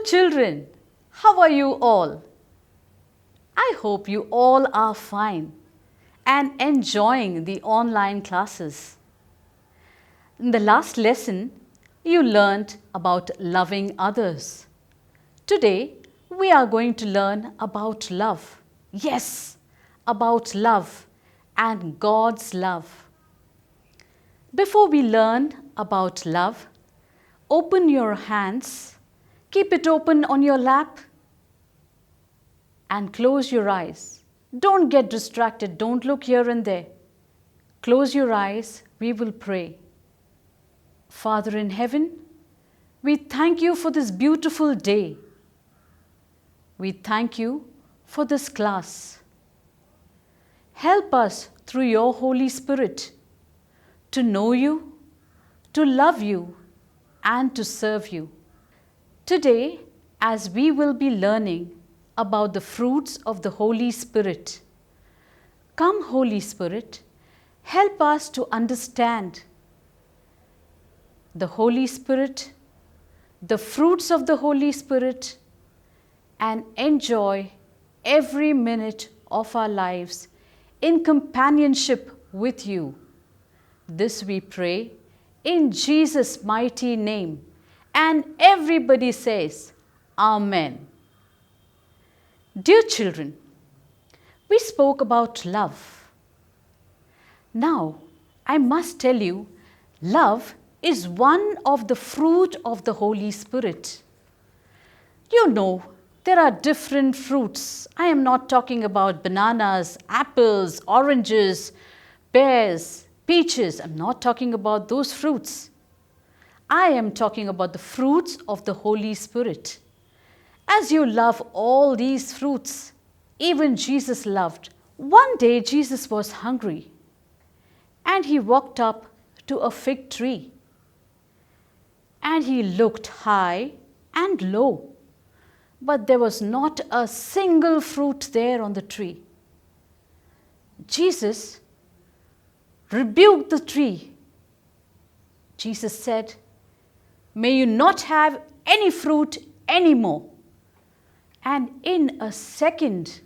children, how are you all? I hope you all are fine and enjoying the online classes. In the last lesson, you learned about loving others. Today, we are going to learn about love. Yes, about love and God's love. Before we learn about love, open your hands, keep it open on your lap, and close your eyes. Don't get distracted, don't look here and there. Close your eyes, we will pray. Father in heaven, we thank you for this beautiful day. We thank you for this class. Help us through your Holy Spirit to know you, to love you, and to serve you. Today, as we will be learning about the fruits of the Holy Spirit, come, Holy Spirit, help us to understand the Holy Spirit, the fruits of the Holy Spirit, and enjoy every minute of our lives in companionship with you. This we pray in Jesus' mighty name. And everybody says, Amen. Dear children, we spoke about love. Now, I must tell you, love is one of the fruit of the Holy Spirit. You know, there are different fruits. I am not talking about bananas, apples, oranges, pears, peaches. I'm not talking about those fruits. I am talking about the fruits of the Holy Spirit. As you love all these fruits, even Jesus loved. One day Jesus was hungry and he walked up to a fig tree and he looked high and low, but there was not a single fruit there on the tree. Jesus rebuked the tree. Jesus said, "May you not have any fruit anymore." And in a second,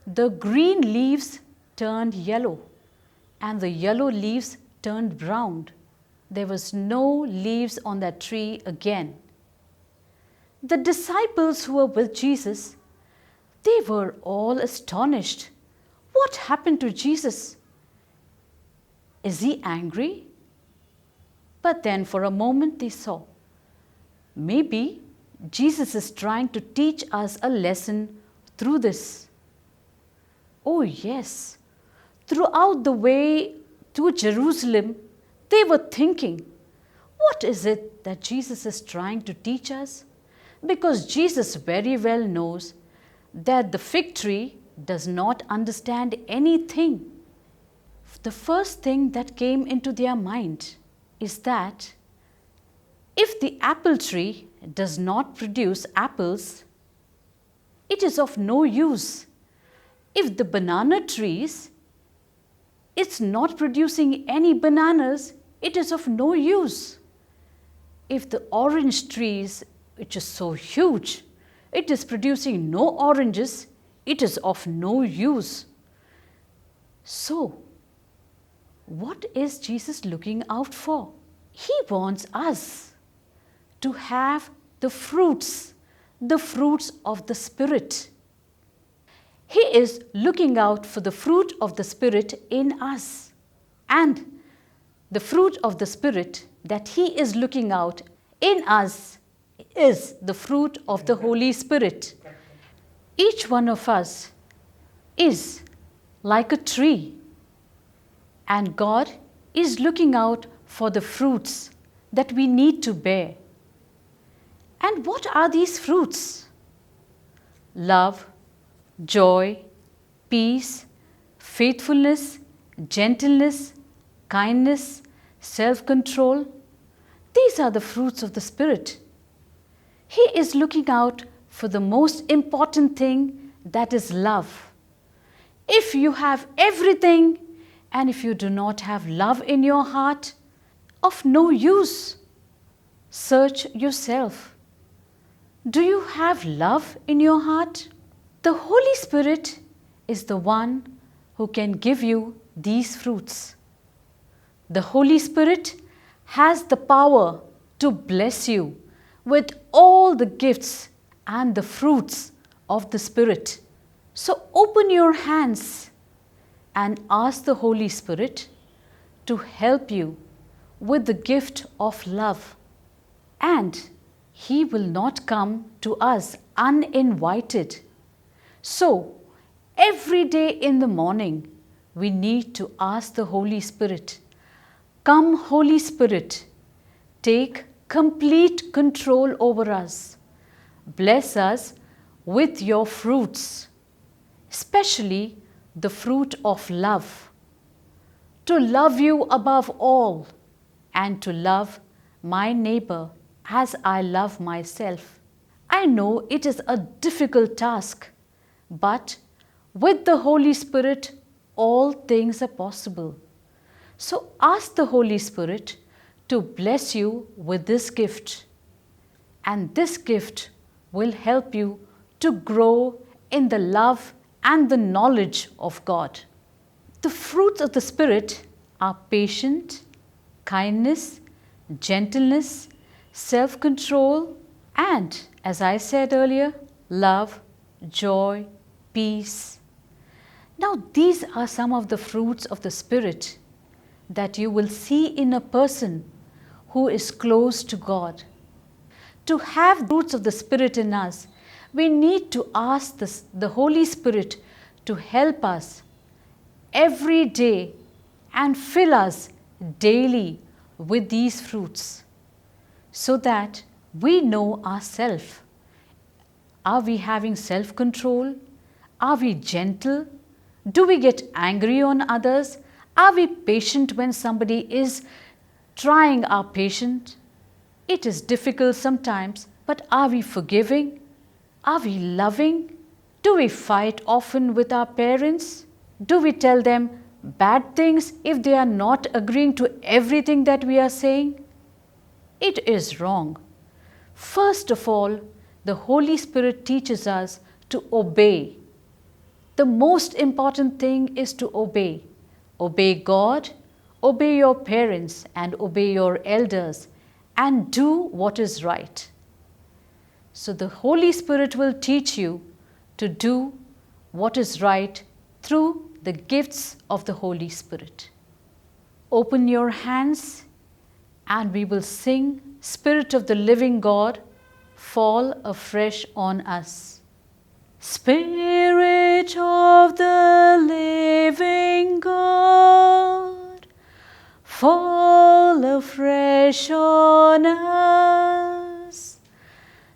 the green leaves turned yellow and the yellow leaves turned brown. There was no leaves on that tree again. The disciples who were with Jesus, they were all astonished. What happened to Jesus? Is he angry? But then for a moment they saw, maybe Jesus is trying to teach us a lesson through this. Oh yes, throughout the way to Jerusalem, they were thinking, what is it that Jesus is trying to teach us? Because Jesus very well knows that the fig tree does not understand anything. The first thing that came into their mind is that if the apple tree does not produce apples, it is of no use. If the banana trees, it's not producing any bananas, it is of no use. If the orange trees, which is so huge, it is producing no oranges, it is of no use. So, what is Jesus looking out for? He wants us to have the fruits of the Spirit. He is looking out for the fruit of the Spirit in us. And the fruit of the Spirit that He is looking out in us is the fruit of the Holy Spirit. Each one of us is like a tree, and God is looking out for the fruits that we need to bear. And what are these fruits? Love, joy, peace, faithfulness, gentleness, kindness, self-control. These are the fruits of the Spirit. He is looking out for the most important thing, that is love. If you have everything and if you do not have love in your heart, of no use. Search yourself. Do you have love in your heart? The Holy Spirit is the one who can give you these fruits. The Holy Spirit has the power to bless you with all the gifts and the fruits of the Spirit. So open your hands and ask the Holy Spirit to help you with the gift of love. And He will not come to us uninvited. So, every day in the morning, we need to ask the Holy Spirit, "Come, Holy Spirit, take complete control over us. Bless us with your fruits, especially the fruit of love. To love you above all and to love my neighbor as I love myself." I know it is a difficult task, but with the Holy Spirit, all things are possible. So ask the Holy Spirit to bless you with this gift. And this gift will help you to grow in the love and the knowledge of God. The fruits of the Spirit are patience, kindness, gentleness, self-control, and, as I said earlier, love, joy, peace. Now, these are some of the fruits of the Spirit that you will see in a person who is close to God. To have fruits of the Spirit in us, we need to ask the Holy Spirit to help us every day and fill us daily with these fruits so that we know ourselves. Are we having self-control? Are we gentle? Do we get angry on others? Are we patient when somebody is trying our patience? It is difficult sometimes, but are we forgiving? Are we loving? Do we fight often with our parents? Do we tell them bad things if they are not agreeing to everything that we are saying? It is wrong. First of all, the Holy Spirit teaches us to obey. The most important thing is to obey. Obey God, obey your parents, and obey your elders, and do what is right. So the Holy Spirit will teach you to do what is right through the gifts of the Holy Spirit. Open your hands and we will sing, "Spirit of the living God, fall afresh on us." Spirit of the living God, fall afresh on us.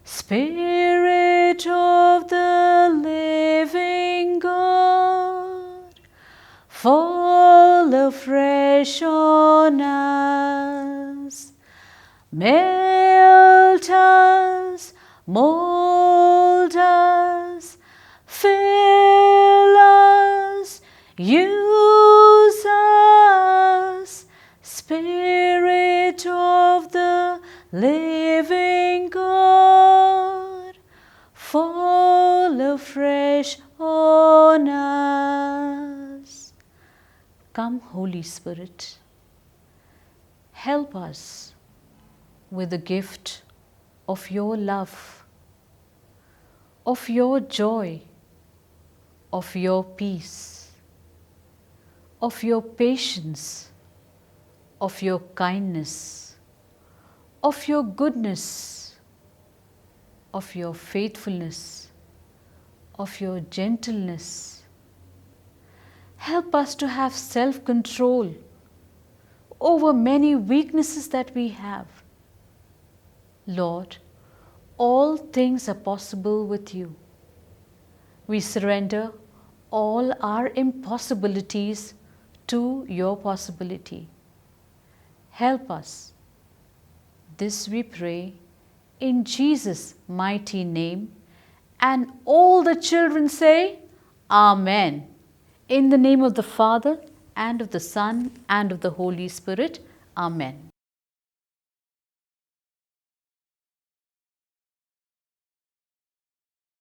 Spirit of the living God, fall afresh on us. Melt us, mold us, fill us, use us. Spirit of the living God, fall afresh on us. Come, Holy Spirit, help us with the gift of your love, of your joy, of your peace, of your patience, of your kindness, of your goodness, of your faithfulness, of your gentleness. Help us to have self-control over many weaknesses that we have. Lord, all things are possible with you. We surrender all our impossibilities to your possibility. Help us. This we pray in Jesus' mighty name. And all the children say, Amen. In the name of the Father, and of the Son, and of the Holy Spirit. Amen.